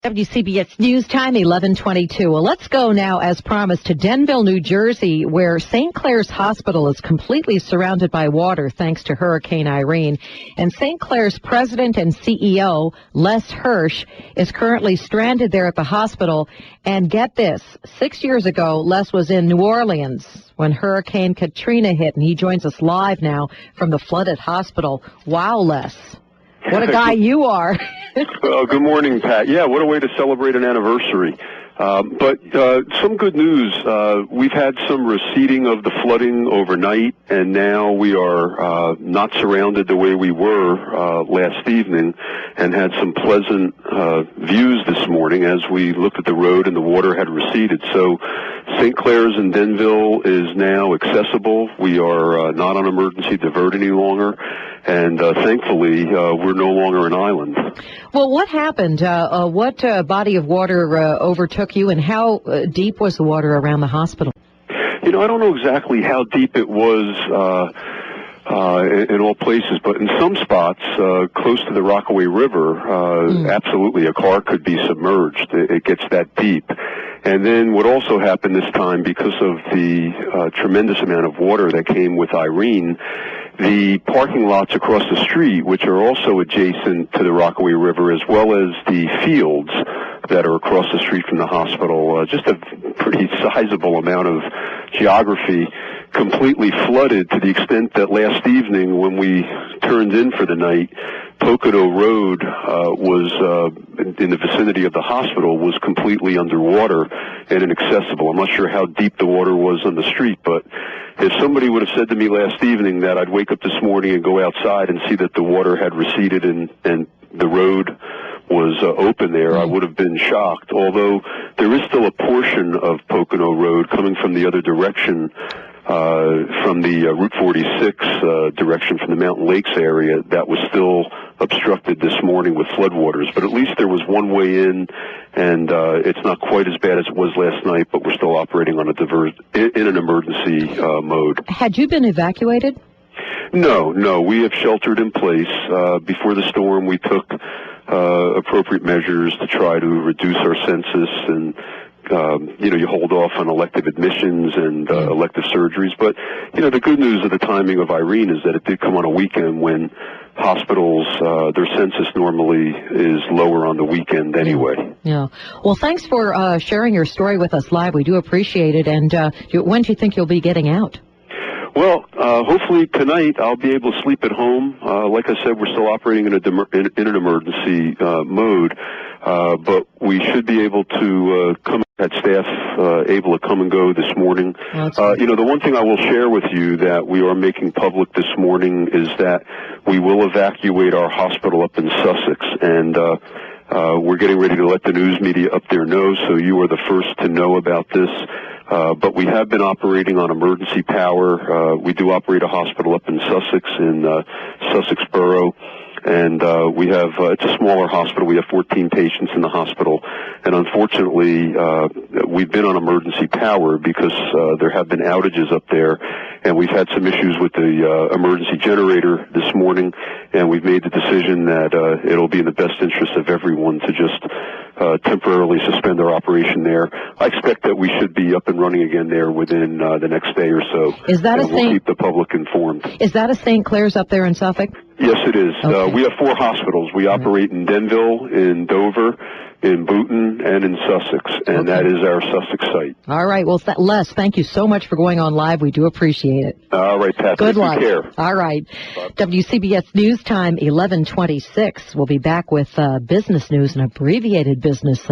WCBS News Time, 11:22. Well, let's go now, as promised, to Denville, New Jersey, where St. Clare's Hospital is completely surrounded by water thanks to Hurricane Irene. And St. Clare's president and CEO, Les Hirsch, is currently stranded there at the hospital. And get this, 6 years ago, Les was in New Orleans when Hurricane Katrina hit, and he joins us live now from the flooded hospital. Wow, Les. What a guy you are. Well, good morning, Pat. Yeah, what a way to celebrate an anniversary. But some good news. We've had some receding of the flooding overnight, and now we are not surrounded the way we were last evening, and had some pleasant views this morning as we looked at the road and the water had receded. So St. Clare's in Denville is now accessible. We are not on emergency divert any longer, and thankfully we're no longer an island. Well, what happened? What body of water overtook you, and how deep was the water around the hospital? You know, I don't know exactly how deep it was in all places, but in some spots close to the Rockaway River, absolutely a car could be submerged. It gets that deep. And then what also happened this time, because of the tremendous amount of water that came with Irene, the parking lots across the street, which are also adjacent to the Rockaway River, as well as the fields that are across the street from the hospital, just a pretty sizable amount of geography, completely flooded, to the extent that last evening when we turned in for the night, Pocono Road was in the vicinity of the hospital, was completely underwater and inaccessible. I'm not sure how deep the water was on the street, but if somebody would have said to me last evening that I'd wake up this morning and go outside and see that the water had receded and the road was open there, I would have been shocked. Although there is still a portion of Pocono Road coming from the other direction, from the Route 46 direction from the Mountain Lakes area, that was still obstructed this morning with floodwaters. But at least there was one way in, and it's not quite as bad as it was last night, but we're still operating on in an emergency mode. Had you been evacuated? No, we have sheltered in place. Before the storm, we took appropriate measures to try to reduce our census, and you hold off on elective admissions and elective surgeries. But the good news of the timing of Irene is that it did come on a weekend when hospitals, their census normally is lower on the weekend anyway. Yeah. Well, thanks for sharing your story with us live. We do appreciate it. And when do you think you'll be getting out? Well, hopefully tonight I'll be able to sleep at home. Like I said, we're still operating in an emergency mode, but we should be able to had staff able to come and go this morning. The one thing I will share with you that we are making public this morning is that we will evacuate our hospital up in Sussex, and we're getting ready to let the news media up there know, so you are the first to know about this. But we have been operating on emergency power. We do operate a hospital up in Sussex, in Sussex Borough. And we have, it's a smaller hospital. We have 14 patients in the hospital. And unfortunately, we've been on emergency power because there have been outages up there. And we've had some issues with the emergency generator this morning. And we've made the decision that it'll be in the best interest of everyone to just temporarily suspend our operation there. I expect that we should be up and running again there within the next day or so. Is that we'll keep the public informed. Is that a St. Clare's up there in Suffolk? Yes, it is. Okay. We have 4 hospitals. We operate in Denville, in Dover, in Booton, and in Sussex, and that is our Sussex site. All right. Well, Les, thank you so much for going on live. We do appreciate it. All right, Pat. Good luck. Take care. All right. WCBS News Time, 11:26. We'll be back with business news, and abbreviated business